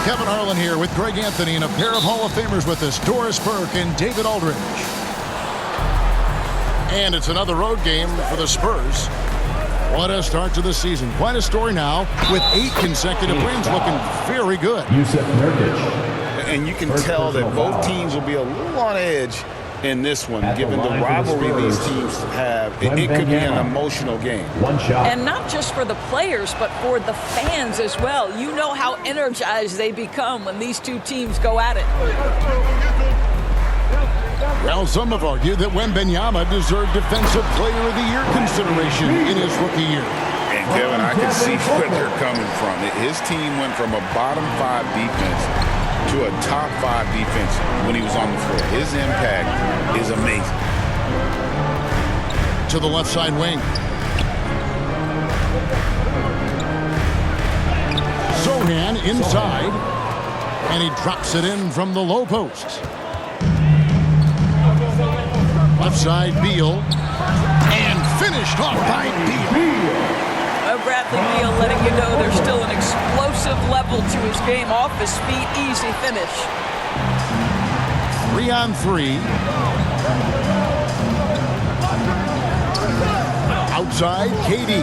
Kevin Harlan here with Greg Anthony and a pair of Hall of Famers with us, Doris Burke and David Aldridge. And it's another road game for the Spurs. What a start to the season. Quite a story now with 8 consecutive wins, looking very good. And you can tell that both teams will be a little on edge in this one, given the rivalry these teams have. It could be an emotional game. And not just for the players, but for the fans as well. You know how energized they become when these two teams go at it. Well, some have argued that Wembanyama deserved Defensive Player of the Year consideration in his rookie year. And, Kevin, I can see where they're coming from. His team went from a bottom 5 defense to a top 5 defense when he was on the floor. His impact is amazing. To the left side wing. Sohan inside. And he drops it in from the low post. Left side, Beal. And finished off by Beal. Bradley Beal letting you know there's still an explosive level to his game. Off his feet, easy finish. 3-on-3. Outside, KD.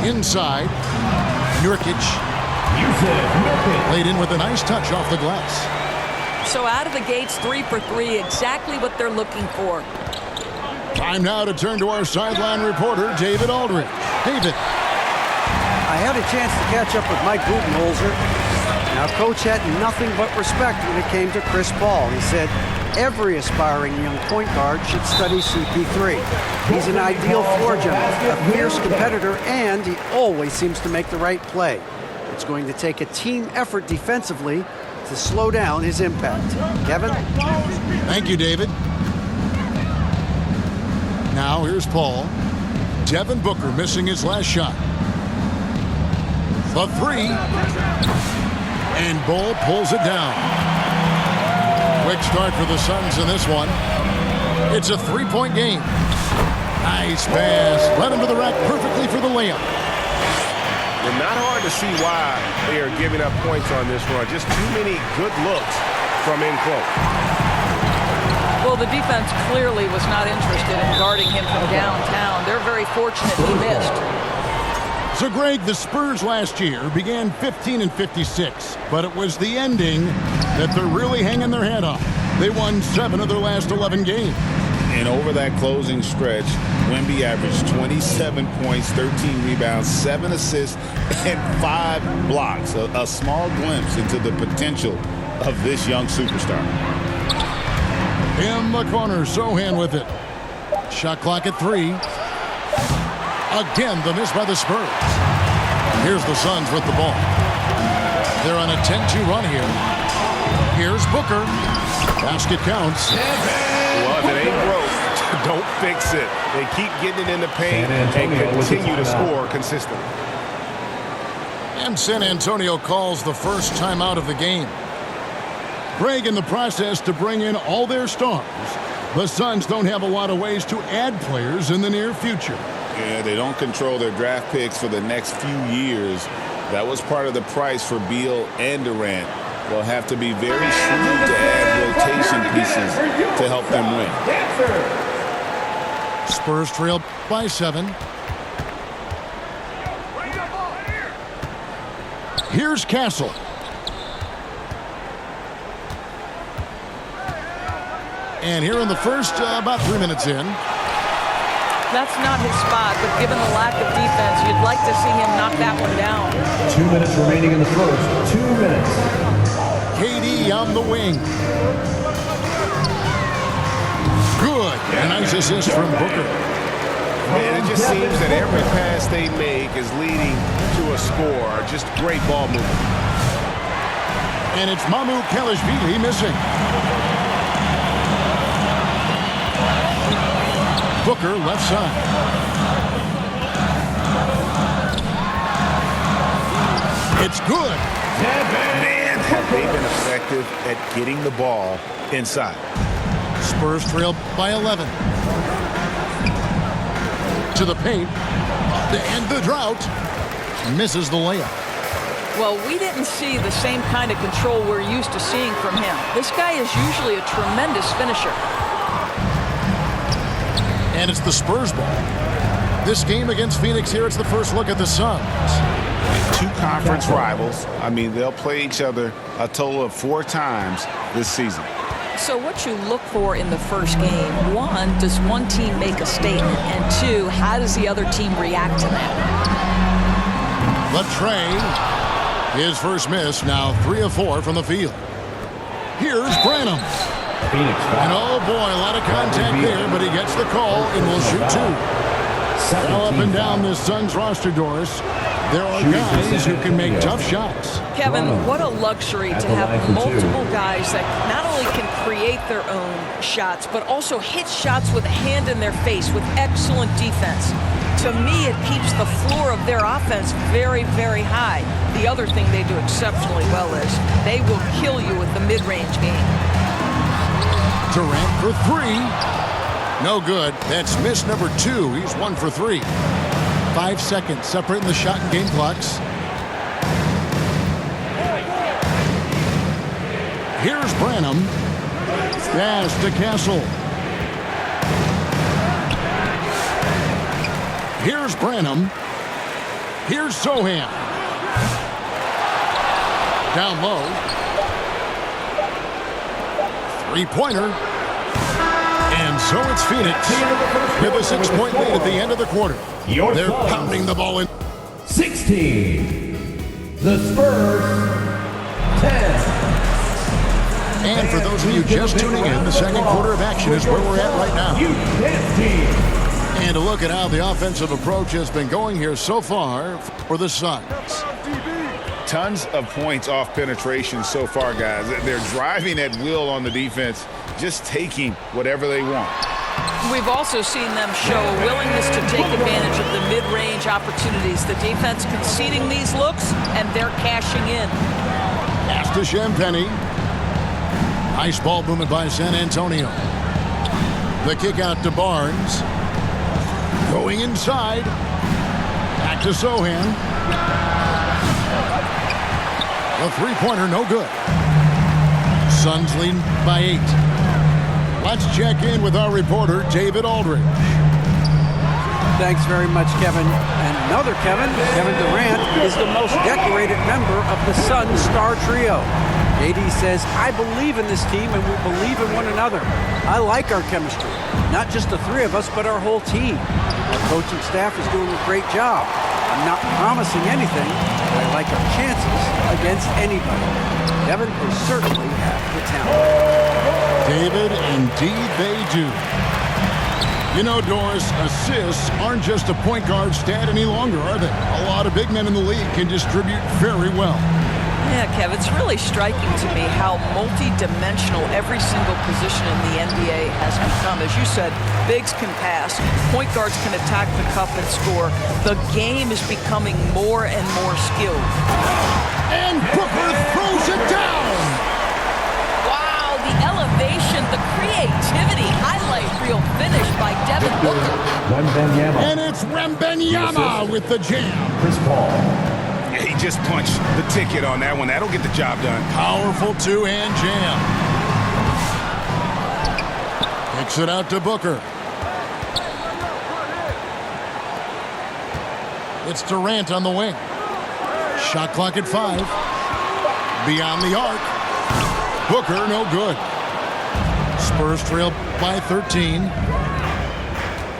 Inside, Nurkic. Laid in with a nice touch off the glass. So out of the gates, 3 for 3, exactly what they're looking for. Time now to turn to our sideline reporter, David Aldridge. David. I had a chance to catch up with Mike Budenholzer. Now, Coach had nothing but respect when it came to Chris Paul. He said every aspiring young point guard should study CP3. He's an ideal floor general, a fierce competitor, and he always seems to make the right play. It's going to take a team effort defensively to slow down his impact. Kevin? Thank you, David. Now here's Paul. Devin Booker missing his last shot. The 3. And Bull pulls it down. Quick start for the Suns in this one. It's a 3-point game. Nice pass. Right into the rack perfectly for the layup. And not hard to see why they are giving up points on this run. Just too many good looks from in close. Well, the defense clearly was not interested in guarding him from downtown. They're very fortunate he missed. So, Greg, the Spurs last year began 15-56, but it was the ending that they're really hanging their head on. They won 7 of their last 11 games. And over that closing stretch, Wemby averaged 27 points, 13 rebounds, 7 assists, and 5 blocks. A small glimpse into the potential of this young superstar. In the corner, Sohan with it. Shot clock at 3. Again, the miss by the Spurs. Here's the Suns with the ball. They're on a 10-2 run here. Here's Booker. Basket counts. Well, if it ain't broke, don't fix it. They keep getting it in the paint and continue to score consistently. And San Antonio calls the first timeout of the game. Greg, in the process to bring in all their stars, the Suns don't have a lot of ways to add players in the near future. Yeah, they don't control their draft picks for the next few years. That was part of the price for Beal and Durant. They'll have to be very shrewd to add rotation pieces to help them win. Spurs trail by 7. Here's Castle. And here in the first, about 3 minutes in. That's not his spot, but given the lack of defense, you'd like to see him knock that one down. 2 minutes remaining in the first. 2 minutes. KD on the wing. Good. A nice assist from Booker. And it just seems that every pass they make is leading to a score. Just great ball movement. And it's Mamu Kelishvili missing. Booker left side. It's good. Man, have they been effective at getting the ball inside. Spurs trail by 11. To the paint. To end the drought. misses the layup. Well, we didn't see the same kind of control we're used to seeing from him. This guy is usually a tremendous finisher. And it's the Spurs ball. This game against Phoenix here, it's the first look at the Suns. Two conference rivals. I mean, they'll play each other a total of 4 times this season. So what you look for in the first game, one, does one team make a statement? And two, how does the other team react to that? Latrey, his first miss, now 3 of 4 from the field. Here's Branham. Phoenix foul. And oh boy, a lot of contact there, but he gets the call and will shoot 2. Now up and down this Suns roster, Doris, there are guys who can make tough shots. Kevin, what a luxury to have multiple guys that not only can create their own shots, but also hit shots with a hand in their face with excellent defense. To me, it keeps the floor of their offense very, very high. The other thing they do exceptionally well is they will kill you with the mid-range game. Durant for 3. No good. That's miss number 2. He's 1 for 3. 5 seconds separating the shot and game clocks. Here's Branham. Pass to Castle. Here's Branham. Here's Sohan. Down low. 3-pointer. And so it's Phoenix with a 6-point lead at the end of the quarter. They're pounding the ball in. 16. The Spurs. 10. And for those of you just tuning in, the second quarter of action is where we're at right now. And a look at how the offensive approach has been going here so far for the Suns. Tons of points off penetration so far, guys. They're driving at will on the defense, just taking whatever they want. We've also seen them show a willingness to take advantage of the mid-range opportunities. The defense conceding these looks, and they're cashing in. Pass to Champagny. Nice ball movement by San Antonio. The kick out to Barnes. Going inside. Back to Sohan. The 3-pointer, no good. Suns lead by 8. Let's check in with our reporter, David Aldridge. Thanks very much, Kevin. And another Kevin Durant, is the most decorated member of the Suns star trio. AD says, I believe in this team and we believe in one another. I like our chemistry. Not just the 3 of us, but our whole team. Our coaching staff is doing a great job. I'm not promising anything, but I like our chances against anybody. Kevin, they certainly have the talent. David, indeed they do. You know, Doris, assists aren't just a point guard stat any longer, are they? A lot of big men in the league can distribute very well. Yeah, Kev, it's really striking to me how multi-dimensional every single position in the NBA has become. As you said, bigs can pass, point guards can attack the cup and score. The game is becoming more and more skilled. And Booker throws it down! Wow, the elevation, the creativity, highlight reel finish by Devin Booker. And it's Wembanyama with the jam. Chris Paul. He just punched the ticket on that one. That'll get the job done. Powerful 2-hand jam. Kicks it out to Booker. It's Durant on the wing. Shot clock at 5. Beyond the arc. Booker, no good. Spurs trail by 13.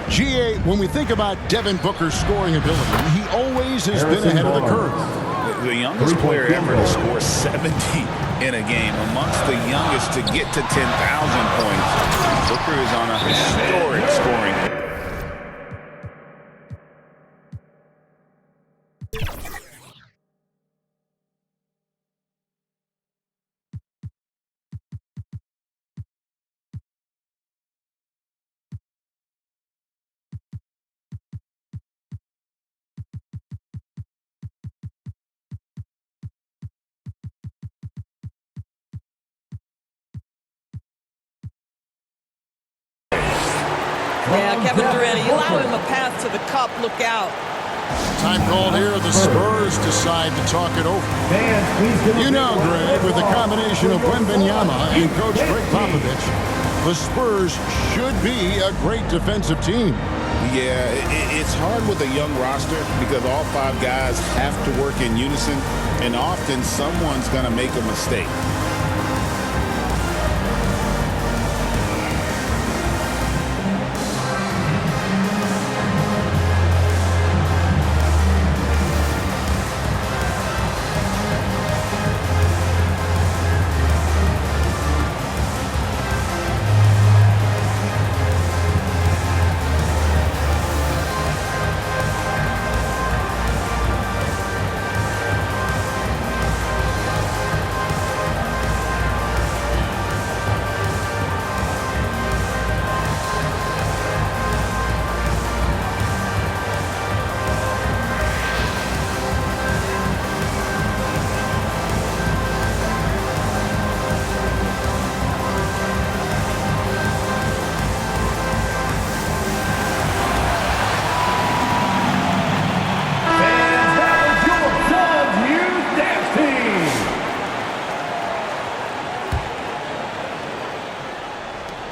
GA, when we think about Devin Booker's scoring ability, he always has been ahead of the curve. The youngest player ever to score 70 in a game, amongst the youngest to get to 10,000 points. Booker is on a historic scoring. Yeah, Kevin Durant, you allow him a path to the cup, look out. Time called here. The Spurs decide to talk it over. Fans, please give You know, Greg, with the combination of Wembanyama and Coach Greg Popovich, the Spurs should be a great defensive team. Yeah, it's hard with a young roster because all 5 guys have to work in unison, and often someone's going to make a mistake.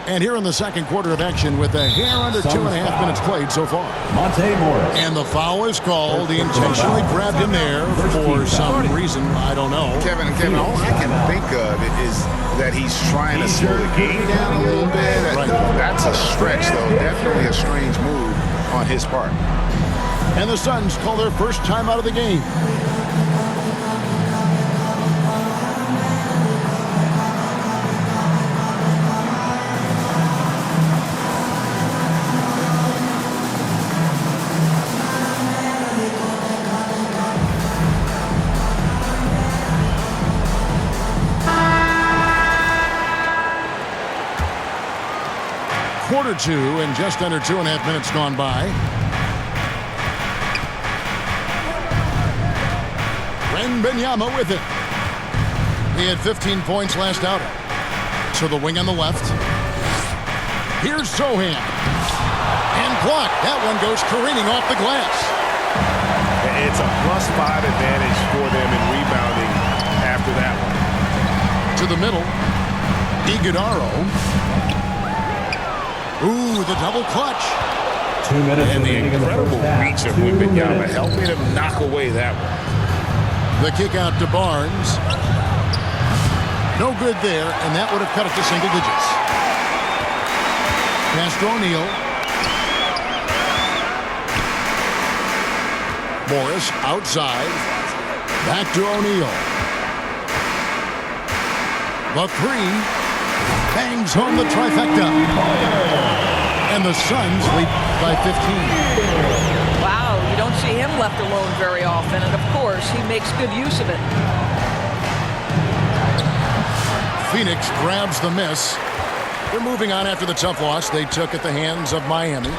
And here in the second quarter of action with a hair under 2.5 minutes played so far. Monte Morris. And the foul is called. He intentionally grabbed him there for some reason. I don't know. Kevin, all I can think of is that he's trying to slow the game down a little bit. Right. That's a stretch, though. Definitely a strange move on his part. And the Suns call their first time out of the game. Quarter 2 and just under 2.5 minutes gone by. Wembanyama with it. He had 15 points last outing. To the wing on the left. Here's Sohan. And blocked. That one goes careening off the glass. It's a +5 advantage for them in rebounding after that one. To the middle. Iguodala. Ooh, the double clutch. 2 minutes And the remaining in incredible first half. reach of 2 Wembanyama minutes. helping him knock away that one. The kick out to Barnes. No good there, and that would have cut it to single digits. Pass to O'Neal. Morris outside. Back to O'Neal. The 3. Bangs home the trifecta. And the Suns lead by 15. Wow, you don't see him left alone very often, and of course, he makes good use of it. Phoenix grabs the miss. They're moving on after the tough loss they took at the hands of Miami.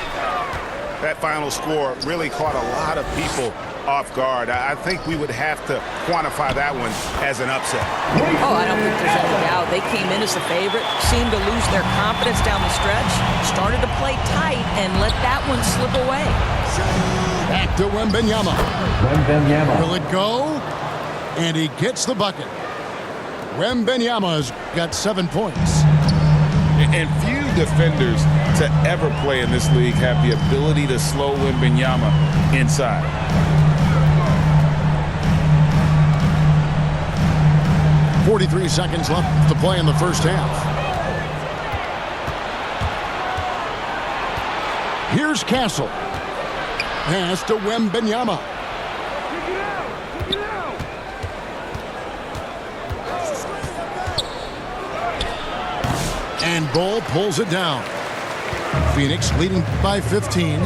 That final score really caught a lot of people off guard. I think we would have to quantify that one as an upset. Oh, I don't think there's any doubt. They came in as the favorite, seemed to lose their confidence down the stretch, started to play tight, and let that one slip away. Back to Wembanyama. Wembanyama. Will it go? And he gets the bucket. Wembanyama's got 7 points. And few defenders to ever play in this league have the ability to slow Wembanyama inside. .43 seconds left to play in the first half. Here's Castle. Pass to Wembanyama. And Bull pulls it down. Phoenix leading by 15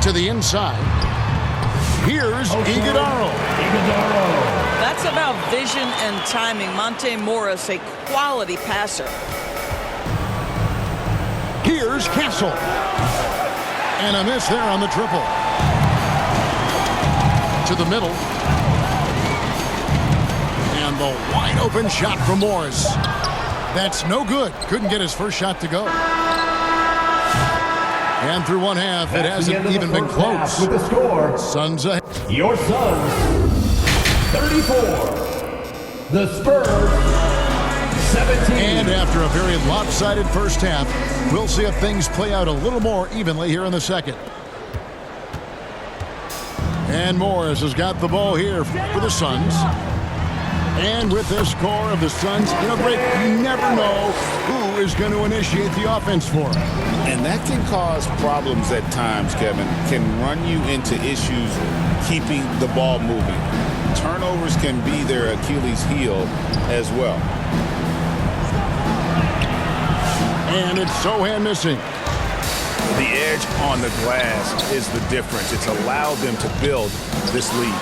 to the inside. Here's Iguodala. That's about vision and timing. Monte Morris, a quality passer. Here's Castle. And a miss there on the triple. To the middle. And the wide open shot from Morris. That's no good. Couldn't get his first shot to go. And through one half, it hasn't even been close. With the score, Suns ahead. your Suns 34. The Spurs 17. And after a very lopsided first half, we'll see if things play out a little more evenly here in the second. And Morris has got the ball here for the Suns. And with this score of the Suns, Greg, you never know who is going to initiate the offense for them. And that can cause problems at times, Kevin. Can run you into issues keeping the ball moving. Turnovers can be their Achilles heel as well. And it's Sohan missing. The edge on the glass is the difference. It's allowed them to build this lead.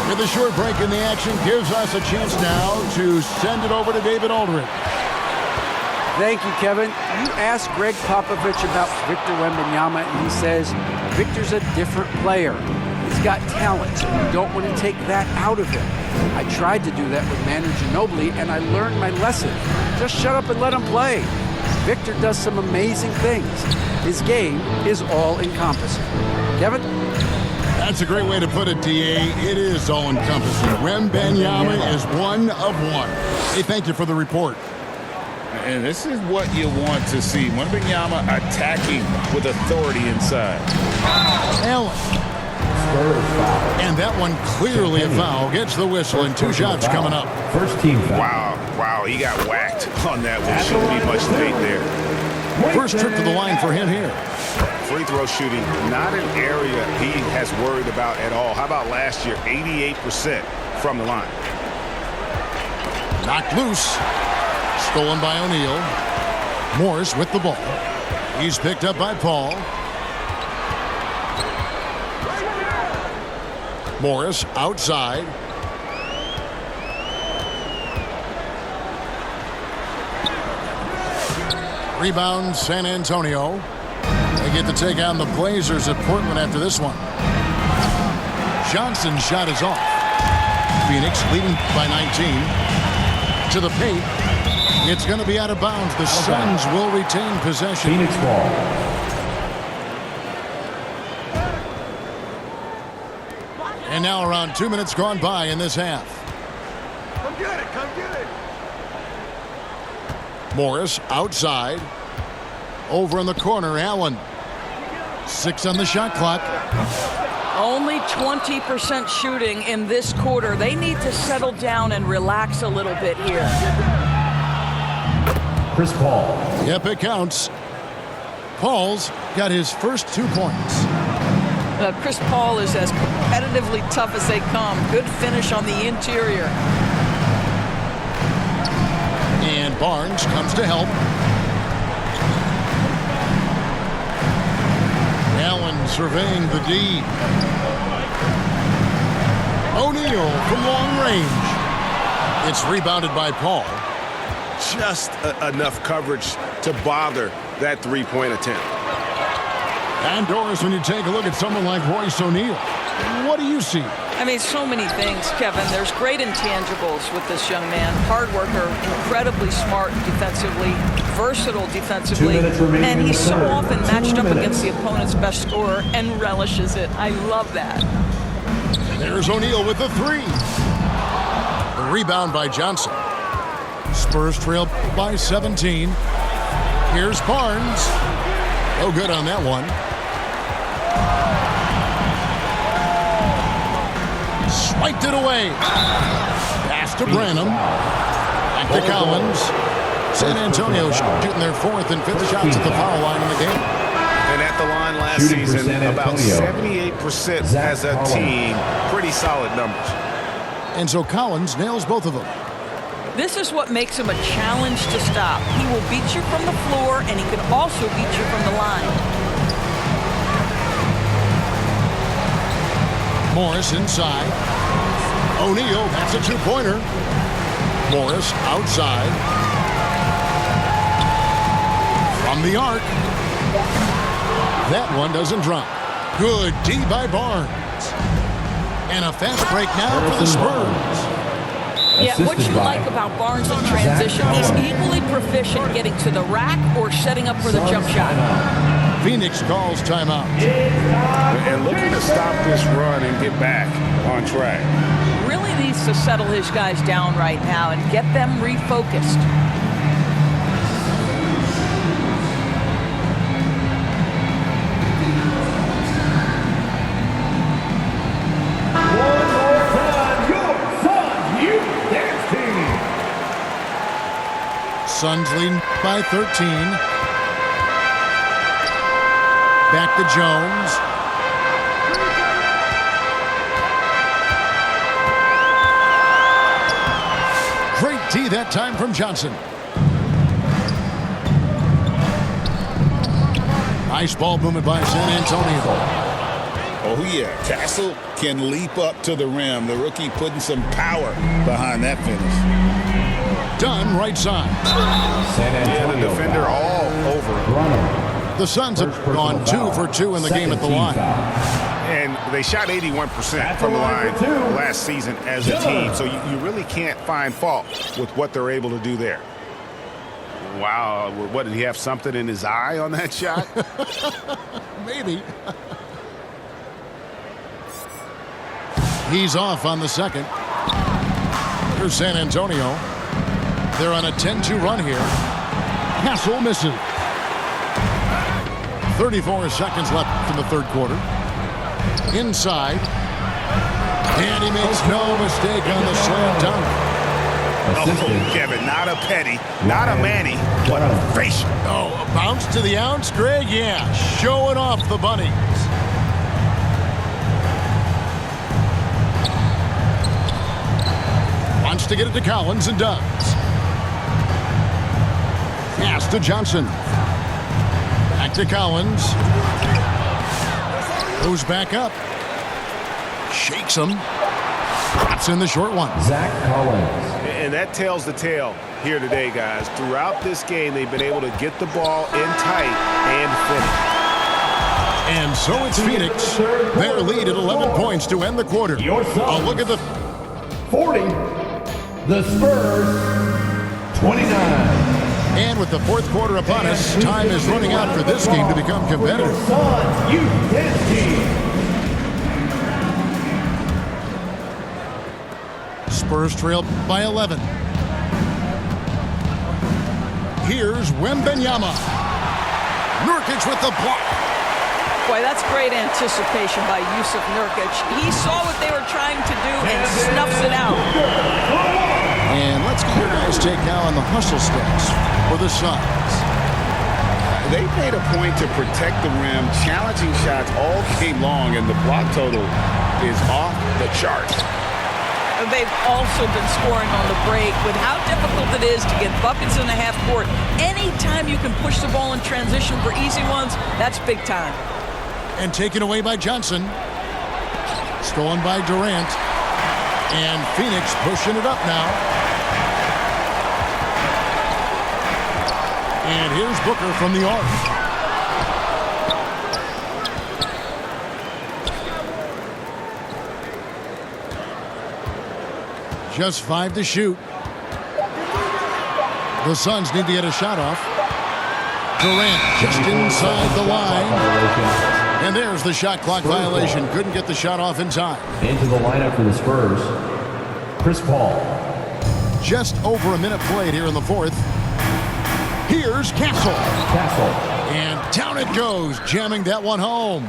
With a short break in the action, gives us a chance now to send it over to David Aldridge. Thank you, Kevin. You asked Greg Popovich about Victor Wembanyama, and he says Victor's a different player. He's got talent, and you don't want to take that out of him. I tried to do that with Manu Ginobili, and I learned my lesson. Just shut up and let him play. Victor does some amazing things. His game is all-encompassing. Kevin? That's a great way to put it, D.A. It is all-encompassing. Wembanyama is one of one. Hey, thank you for the report. And this is what you want to see. Wembanyama attacking with authority inside. Allen. And that one clearly a foul. Gets the whistle and 2 shots coming up. First team foul. Wow, he got whacked on that one. Shouldn't be much debate there. First trip to the line for him here. Free throw shooting, not an area he has worried about at all. How about last year, 88% from the line? Knocked loose. Stolen by O'Neal. Morris with the ball. He's picked up by Paul. Morris outside. Rebound San Antonio. They get to take on the Blazers at Portland after this one. Johnson's shot is off. Phoenix leading by 19. To the paint. It's going to be out of bounds. The Suns will retain possession. Phoenix ball. And now around 2 minutes gone by in this half. Come get it, come get it. Morris outside. Over in the corner, Allen. 6 on the shot clock. Only 20% shooting in this quarter. They need to settle down and relax a little bit here. Chris Paul. Yep, it counts. Paul's got his first 2 points. Chris Paul is as competitively tough as they come. Good finish on the interior. And Barnes comes to help. Allen surveying the D. O'Neal from long range. It's rebounded by Paul. Just enough coverage to bother that three-point attempt. And Doris, when you take a look at someone like Royce O'Neal, what do you see? I mean, so many things, Kevin. There's great intangibles with this young man. Hard worker, incredibly smart defensively, versatile defensively, and he's so often matched up against the opponent's best scorer and relishes it. I love that. There's O'Neal with the 3. The rebound by Johnson. Spurs trail by 17. Here's Barnes. No good on that one. Swiped it away. Pass to Branham. Back to Collins. San Antonio shooting their 4th and 5th shots at the foul line in the game. And at the line last season, about 78% as a team. Pretty solid numbers. And so Collins nails both of them. This is what makes him a challenge to stop. He will beat you from the floor, and he can also beat you from the line. Morris inside. O'Neal, that's a 2-pointer. Morris outside. From the arc. That one doesn't drop. Good D by Barnes. And a fast break now for the Spurs. Yeah, what you like about Barnes in transition, he's equally proficient getting to the rack or setting up for the jump shot. Phoenix calls timeout. And looking to stop this run and get back on track. Really needs to settle his guys down right now and get them refocused. One more time, your Suns Youth Dance Team. Suns leading by 13. Back to Jones. Great D that time from Johnson. Nice ball movement by San Antonio. Oh, yeah. Castle can leap up to the rim. The rookie putting some power behind that finish. Dunn right side. San Antonio. The defender all over him. The Suns have gone 2 for 2 in the game at the line. And they shot 81% from the line last season as a team. So you really can't find fault with what they're able to do there. Wow. What, did he have something in his eye on that shot? Maybe. He's off on the second. Here's San Antonio. They're on a 10-2 run here. Castle misses. 34 seconds left in the third quarter. Inside. And he makes no mistake on the slam dunk. Oh, Kevin, not a Petty, not a Manny, but a facial. Oh, a bounce to the ounce, Greg? Yeah, showing off the bunnies. Wants to get it to Collins and does. Pass to Johnson. Back to Collins. Goes back up. Shakes him. Drops in the short one. Zach Collins. And that tells the tale here today, guys. Throughout this game, they've been able to get the ball in tight and finish. And so it's Phoenix. Their lead at 11 points to end the quarter. A look at the 40. The Spurs 29. And with the fourth quarter upon us, time is running out for this game to become competitive. Suns Youth Dance Team. Spurs trail by 11. Here's Wembanyama. Nurkic with the block. Boy, that's great anticipation by Yusuf Nurkic. He saw what they were trying to do and snuffs it out. And let's get your guys' take now on the hustle stats for the Suns. They made a point to protect the rim, challenging shots all game long, and the block total is off the charts. They've also been scoring on the break. With how difficult it is to get buckets in the half court, anytime you can push the ball in transition for easy ones, that's big time. And taken away by Johnson. Stolen by Durant. And Phoenix pushing it up now. And here's Booker from the arc. Just 5 to shoot. The Suns need to get a shot off. Durant just inside the line. And there's the shot clock violation. Couldn't get the shot off in time. Into the lineup for the Spurs, Chris Paul. Just over a minute played here in the fourth. Here's Castle. And down it goes, jamming that one home.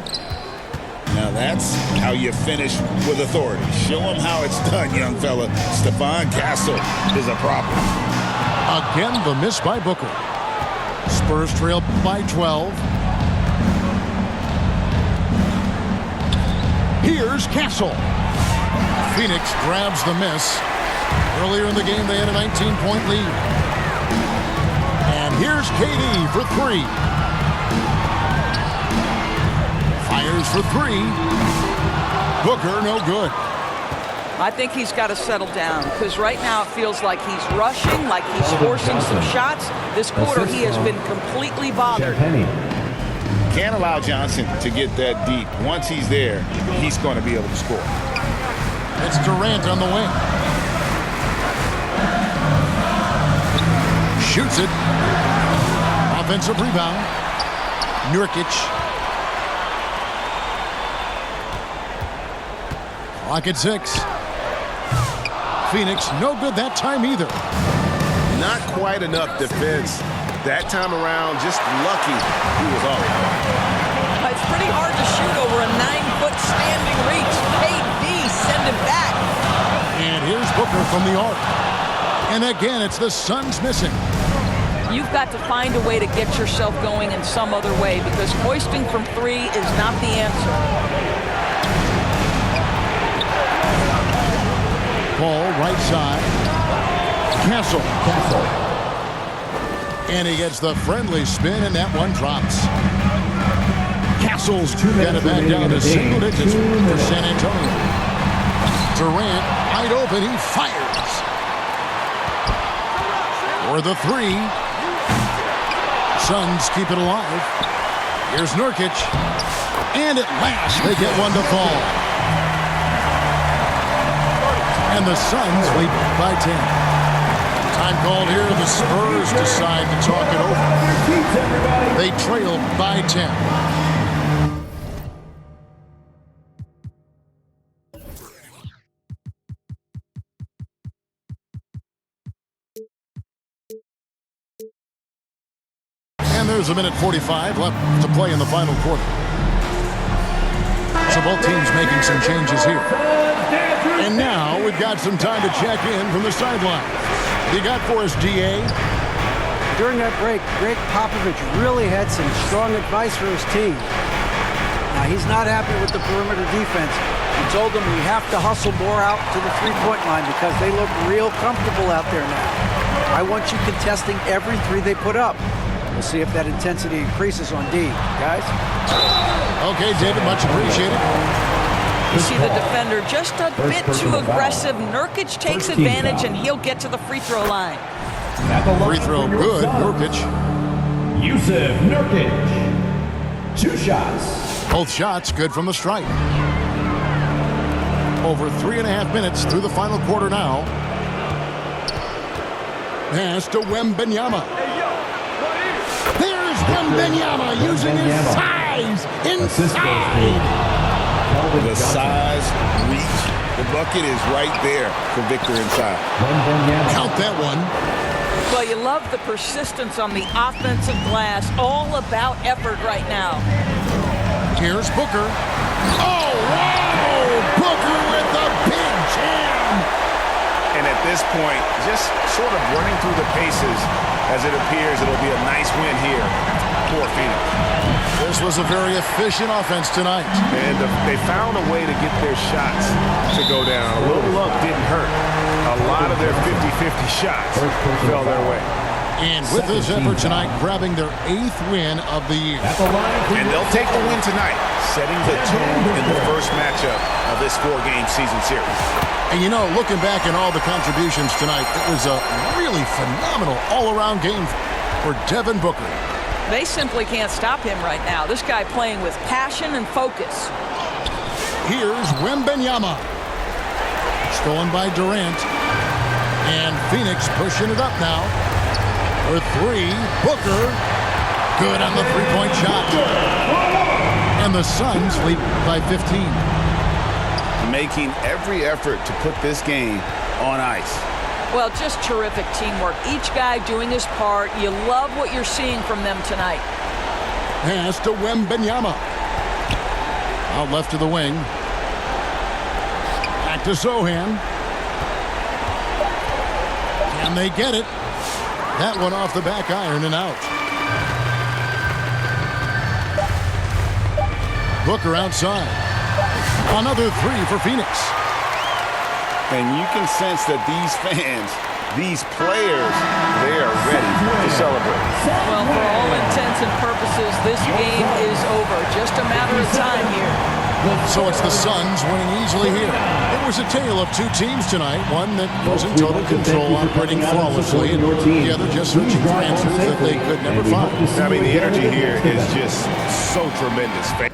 Now that's how you finish with authority. Show them how it's done, young fella. Stephon Castle is a problem. Again, the miss by Booker. Spurs trail by 12. Here's Castle. Phoenix grabs the miss. Earlier in the game, they had a 19-point lead. And here's KD for 3. Fires for 3. Booker, no good. I think he's got to settle down because right now it feels like he's rushing, like he's forcing some shots. This quarter he has been completely bothered. Can't allow Johnson to get that deep. Once he's there, he's going to be able to score. It's Durant on the wing. Shoots it. Offensive rebound. Nurkic. Clock at 6. Phoenix, no good that time either. Not quite enough defense that time around. Just lucky he was off. It's pretty hard to shoot over a 9-foot standing reach. KD, send him back. And here's Booker from the arc. And again, it's the Suns missing. You've got to find a way to get yourself going in some other way because hoisting from 3 is not the answer. Ball right side. Castle. And he gets the friendly spin, and that one drops. Castle's got it back down to single digits for San Antonio. Durant, wide open, he fires. For the 3. Suns keep it alive. Here's Nurkic. And at last, they get one to fall. And the Suns lead by 10. Time called here. The Spurs decide to talk it over. They trail by 10. And there's a minute 45 left to play in the final quarter. So both teams making some changes here. And now we've got some time to check in from the sideline. You got for us, DA? During that break, Greg Popovich really had some strong advice for his team. Now, he's not happy with the perimeter defense. He told them we have to hustle more out to the three-point line because they look real comfortable out there now. I want you contesting every 3 they put up. We'll see if that intensity increases on D. Guys? Okay, David, much appreciated. You see the defender just a bit too aggressive. Nurkic takes advantage, and he'll get to the free throw line. Free throw good, Nurkic. Yusuf Nurkic. 2 shots. Both shots good from the stripe. Over 3.5 minutes through the final quarter now. Pass to Wembanyama. There's Wembanyama using his size inside. The size, reach, the bucket is right there for Victor inside. Count that one. Well, you love the persistence on the offensive glass. All about effort right now. Here's Booker. Oh, wow! Booker with the big jam. And at this point, just sort of running through the paces as it appears it'll be a nice win here for Phoenix. This was a very efficient offense tonight. And they found a way to get their shots to go down. A little luck didn't hurt. A lot of their 50-50 shots fell their way. And with this effort tonight, grabbing their 8th win of the year. And they'll take the win tonight, setting the tone in the first matchup of this 4-game season series. And you know, looking back at all the contributions tonight, it was a really phenomenal all-around game for Devin Booker. They simply can't stop him right now. This guy playing with passion and focus. Here's Wembanyama. Stolen by Durant. And Phoenix pushing it up now. For 3, Booker. Good on the 3-point shot. And the Suns lead by 15. Making every effort to put this game on ice. Well, just terrific teamwork. Each guy doing his part. You love what you're seeing from them tonight. Pass to Wembanyama. Out left to the wing. Back to Sohan. Can they get it? That one off the back iron and out. Booker outside. Another 3 for Phoenix. And you can sense that these fans, these players, they are ready to celebrate. Well, for all intents and purposes, this game is over. Just a matter of time here. So it's the Suns winning easily here. It was a tale of 2 teams tonight. One that was in total control, operating flawlessly, and the other just searching for answers that they could never find. I mean, the energy here is just so tremendous.